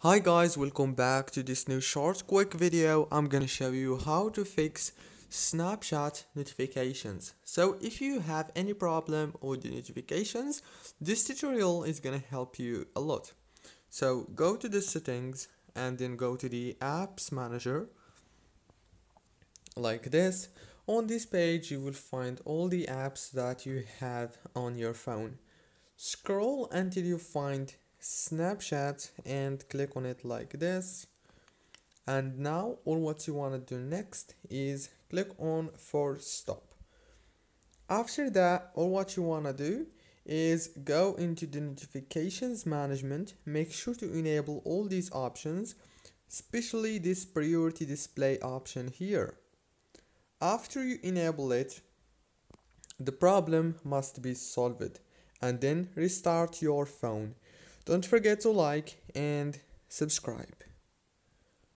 Hi guys, welcome back to this new short quick video. I'm gonna show you how to fix Snapchat notifications. So if you have any problem with the notifications, this tutorial is gonna help you a lot. So go to the settings and then go to the apps manager like this. On this page you will find all the apps that you have on your phone. Scroll until you find Snapchat and click on it like this. And now all what you want to do next is click on force stop. After that, all what you want to do is go into the notifications management. Make sure to enable all these options, especially this priority display option here. After you enable it, the problem must be solved, and then restart your phone. Don't forget to like and subscribe.